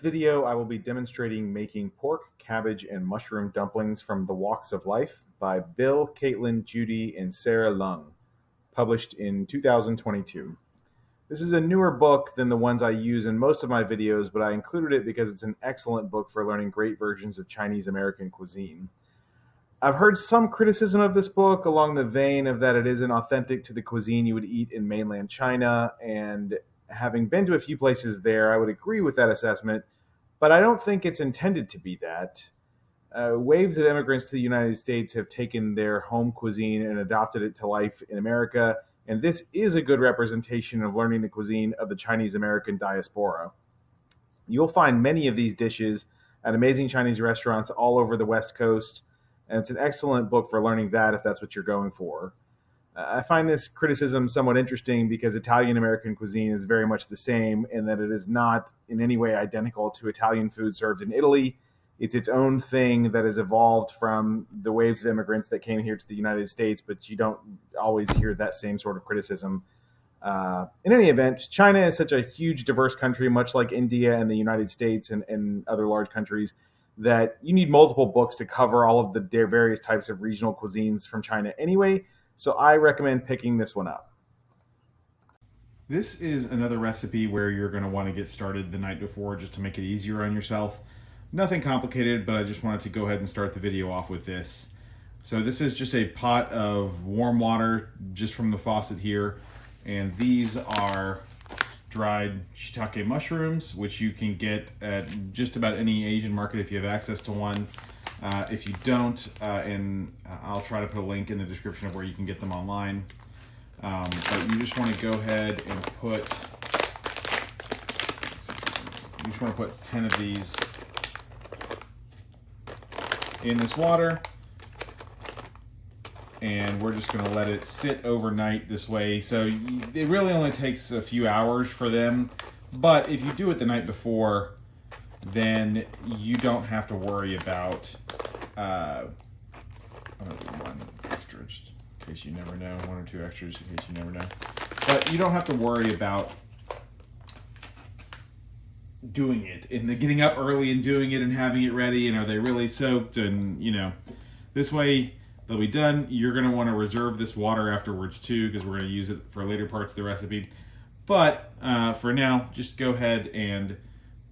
video, I will be demonstrating making pork, cabbage, and mushroom dumplings from The Walks of Life by Bill, Kaitlin, Judy, and Sarah Leung, published in 2022. This is a newer book than the ones I use in most of my videos, but I included it because it's an excellent book for learning great versions of Chinese American cuisine. I've heard some criticism of this book along the vein of that it isn't authentic to the cuisine you would eat in mainland China, and having been to a few places there, I would agree with that assessment, but I don't think it's intended to be that. Waves of immigrants to the United States have taken their home cuisine and adopted it to life in America, and this is a good representation of learning the cuisine of the Chinese American diaspora. You'll find many of these dishes at amazing Chinese restaurants all over the West Coast, and it's an excellent book for learning that if that's what you're going for. I find this criticism somewhat interesting because Italian American cuisine is very much the same in that it is not in any way identical to Italian food served in Italy. It's its own thing that has evolved from the waves of immigrants that came here to the United States, but you don't always hear that same sort of criticism. In any event, China is such a huge, diverse country, much like India and the United States and other large countries, that you need multiple books to cover all of their various types of regional cuisines from China anyway. So I recommend picking this one up. This is another recipe where you're going to want to get started the night before just to make it easier on yourself. Nothing complicated, but I just wanted to go ahead and start the video off with this. So this is just a pot of warm water just from the faucet here. And these are dried shiitake mushrooms, which you can get at just about any Asian market if you have access to one. If you don't, and I'll try to put a link in the description of where you can get them online. But you just want to go ahead and put 10 of these in this water. And we're just going to let it sit overnight this way. So it really only takes a few hours for them. But if you do it the night before, then you don't have to worry about, I'm going to do one extra just in case you never know, one or two extras in case you never know. But you don't have to worry about doing it and getting up early and doing it and having it ready. And are they really soaked? And, this way they'll be done. You're going to want to reserve this water afterwards too, because we're going to use it for later parts of the recipe. But for now, just go ahead and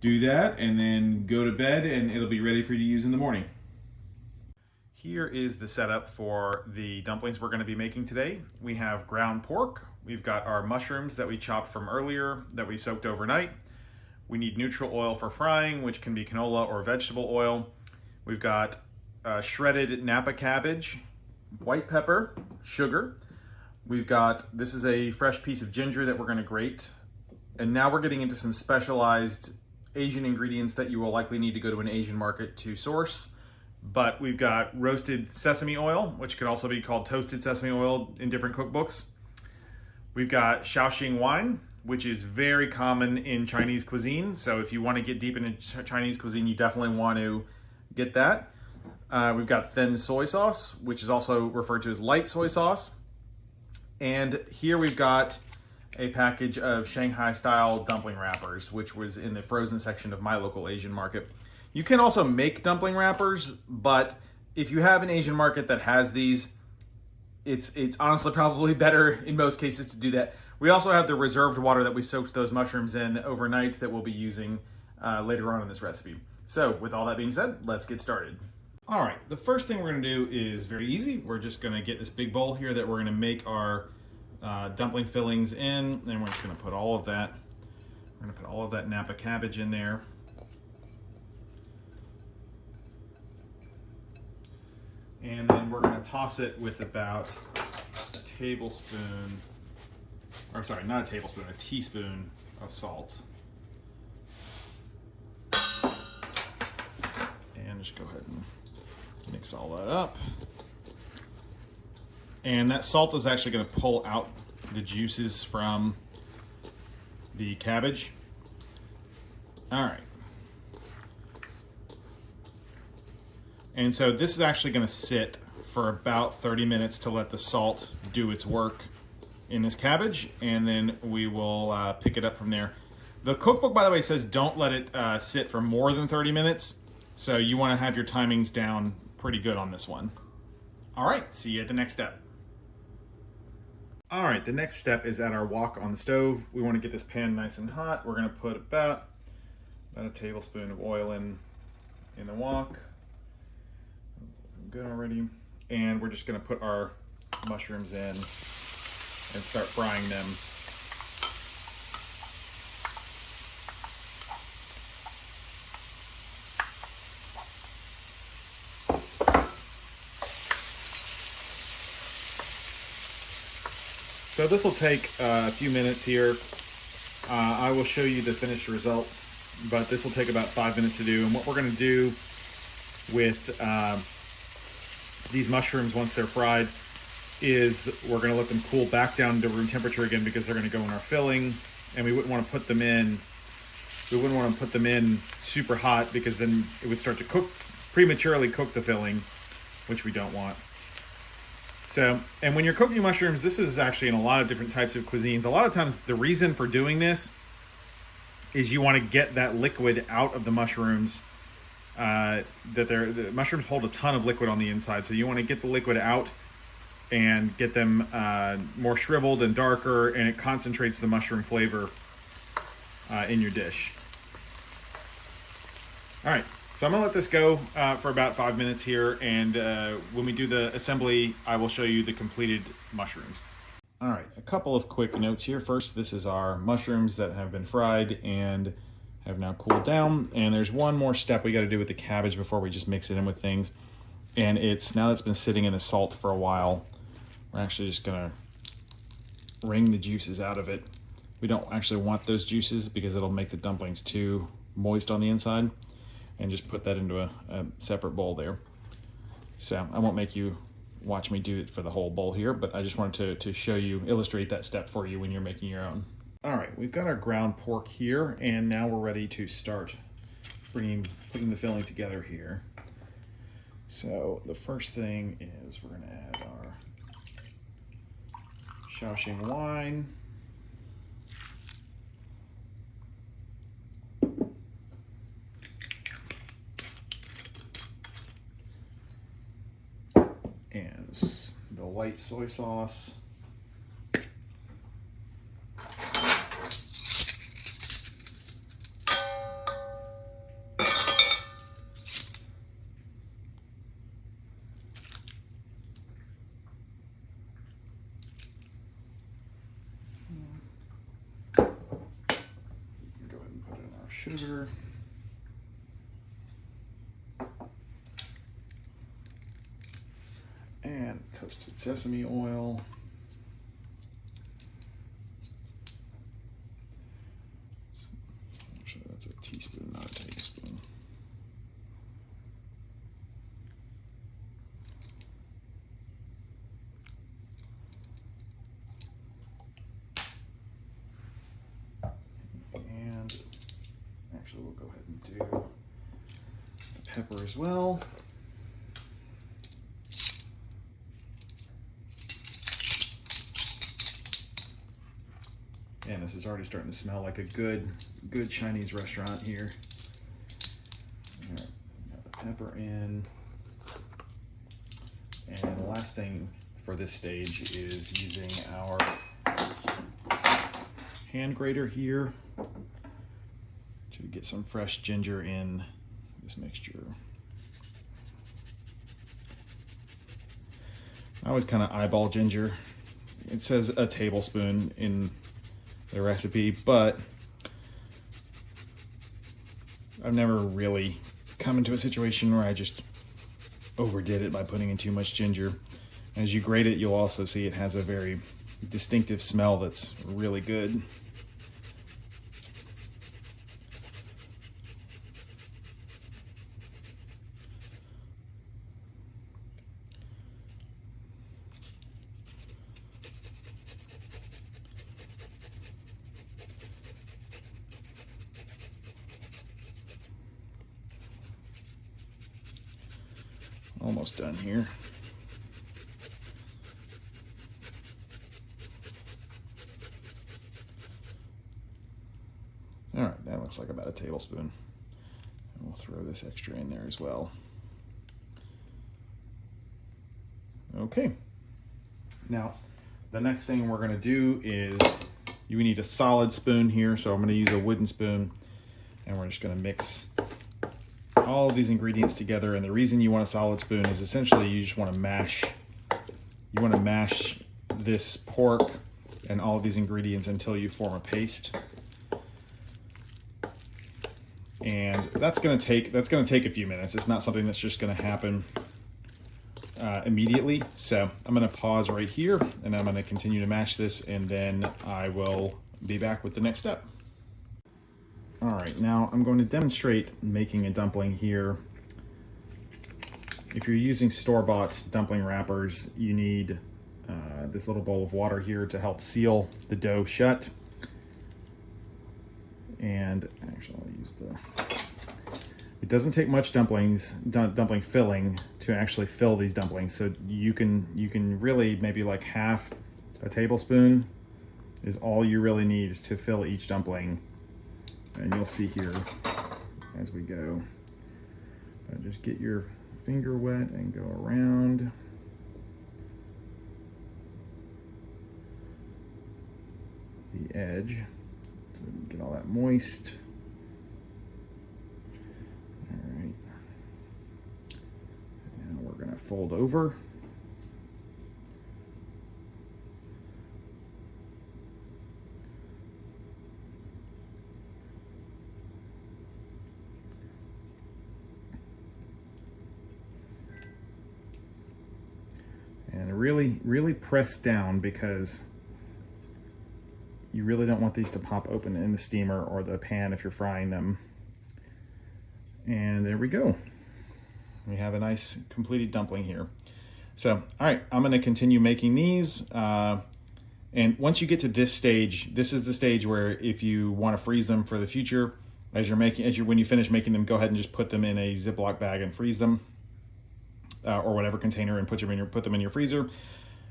do that and then go to bed and it'll be ready for you to use in the morning. Here is the setup for the dumplings we're going to be making today. We have ground pork. We've got our mushrooms that we chopped from earlier that we soaked overnight. We need neutral oil for frying, which can be canola or vegetable oil. We've got shredded Napa cabbage, white pepper, sugar. We've got, this is a fresh piece of ginger that we're going to grate. And now we're getting into some specialized Asian ingredients that you will likely need to go to an Asian market to source. But we've got roasted sesame oil, which could also be called toasted sesame oil in different cookbooks. We've got Shaoxing wine, which is very common in Chinese cuisine. So if you want to get deep into Chinese cuisine, you definitely want to get that. We've got thin soy sauce, which is also referred to as light soy sauce. And here we've got a package of Shanghai style dumpling wrappers, which was in the frozen section of my local Asian market. You can also make dumpling wrappers, but if you have an Asian market that has these, it's honestly probably better in most cases to do that. We also have the reserved water that we soaked those mushrooms in overnight that we'll be using later on in this recipe. So with all that being said, let's get started. All right, the first thing we're gonna do is very easy. We're just gonna get this big bowl here that we're gonna make our dumpling fillings in, and we're just gonna put all of that, Napa cabbage in there. And then we're gonna toss it with about a tablespoon, or sorry, not a tablespoon, a teaspoon of salt. And just go ahead and mix all that up. And that salt is actually going to pull out the juices from the cabbage. All right. And so this is actually going to sit for about 30 minutes to let the salt do its work in this cabbage, and then we will pick it up from there. The cookbook, by the way, says don't let it sit for more than 30 minutes. So you want to have your timings down pretty good on this one. All right, see you at the next step. All right, the next step is at our wok on the stove. We want to get this pan nice and hot. We're going to put about a tablespoon of oil in the wok. Good already. And we're just going to put our mushrooms in and start frying them. So this will take a few minutes here. I will show you the finished results, but this will take about 5 minutes to do. And what we're going to do with these mushrooms once they're fried is we're going to let them cool back down to room temperature again, because they're going to go in our filling, and we wouldn't want to put them in. We wouldn't want to put them in super hot, because then it would start to prematurely cook the filling, which we don't want. So, and when you're cooking mushrooms, this is actually in a lot of different types of cuisines. A lot of times the reason for doing this is you want to get that liquid out of the mushrooms. The mushrooms hold a ton of liquid on the inside, so you want to get the liquid out and get them more shriveled and darker, and it concentrates the mushroom flavor in your dish. All right. So I'm going to let this go for about 5 minutes here, and when we do the assembly, I will show you the completed mushrooms. All right, a couple of quick notes here. First, this is our mushrooms that have been fried and have now cooled down, and there's one more step we got to do with the cabbage before we just mix it in with things, and it's now that's been sitting in the salt for a while, we're actually just going to wring the juices out of it. We don't actually want those juices because it'll make the dumplings too moist on the inside. And just put that into a separate bowl there. So I won't make you watch me do it for the whole bowl here, but I just wanted to show you, illustrate that step for you when you're making your own. All right, we've got our ground pork here, and now we're ready to start putting the filling together here. So the first thing is we're gonna add our Shaoxing wine. And the white soy sauce. Go ahead and put in our sugar. And toasted sesame oil. Actually, that's a teaspoon, not a tablespoon. And actually, we'll go ahead and do the pepper as well. And this is already starting to smell like a good Chinese restaurant here. All right, got the pepper in. And the last thing for this stage is using our hand grater here to get some fresh ginger in this mixture. I always kind of eyeball ginger. It says a tablespoon in the recipe, but I've never really come into a situation where I just overdid it by putting in too much ginger. As you grate it, you'll also see it has a very distinctive smell that's really good. Almost done here. like about a tablespoon. And we'll throw this extra in there as well. Okay. Now, the next thing we're going to do is you need a solid spoon here. So I'm going to use a wooden spoon, and we're just going to mix all of these ingredients together. And the reason you want a solid spoon is essentially you just want to mash. You want to mash this pork and all of these ingredients until you form a paste. And that's going to take a few minutes. It's not something that's just going to happen immediately. So I'm going to pause right here, and I'm going to continue to mash this, and then I will be back with the next step. All right, now I'm going to demonstrate making a dumpling here. If you're using store-bought dumpling wrappers, you need this little bowl of water here to help seal the dough shut. And actually, I'll use it doesn't take much dumpling filling to actually fill these dumplings. So you can really maybe like half a tablespoon is all you really need to fill each dumpling. And you'll see here as we go. Just get your finger wet and go around. The edge so we can get all that moist. All right. And we're going to fold over. And really press down, because you really don't want these to pop open in the steamer or the pan if you're frying them. And there we go. We have a nice completed dumpling here. So, all right, I'm going to continue making these. And once you get to this stage, this is the stage where if you want to freeze them for the future, when you finish making them, go ahead and just put them in a Ziploc bag and freeze them. Or whatever container, and put them in your freezer.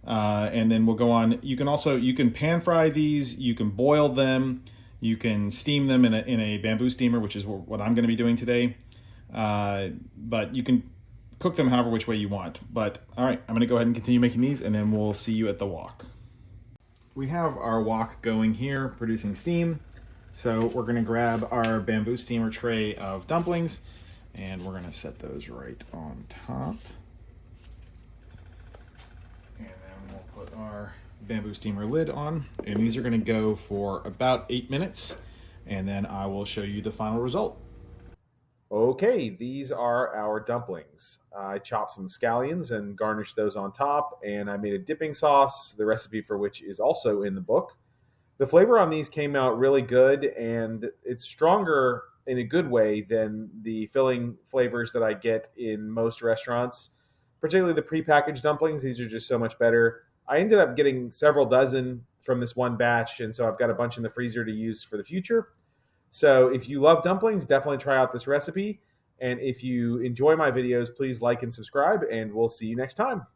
And then we'll go on. You can pan fry these, you can boil them, you can steam them in a bamboo steamer, which is what I'm going to be doing today. But you can cook them however which way you want. But all right, I'm going to go ahead and continue making these, and then we'll see you at the wok. We have our wok going here, producing steam. So we're going to grab our bamboo steamer tray of dumplings, and we're going to set those right on top. And then we'll put our bamboo steamer lid on. And these are going to go for about 8 minutes. And then I will show you the final result. Okay, these are our dumplings. I chopped some scallions and garnished those on top. And I made a dipping sauce, the recipe for which is also in the book. The flavor on these came out really good, and it's stronger in a good way than the filling flavors that I get in most restaurants, particularly the prepackaged dumplings. These are just so much better. I ended up getting several dozen from this one batch, and so I've got a bunch in the freezer to use for the future. So if you love dumplings, definitely try out this recipe. And if you enjoy my videos, please like and subscribe, and we'll see you next time.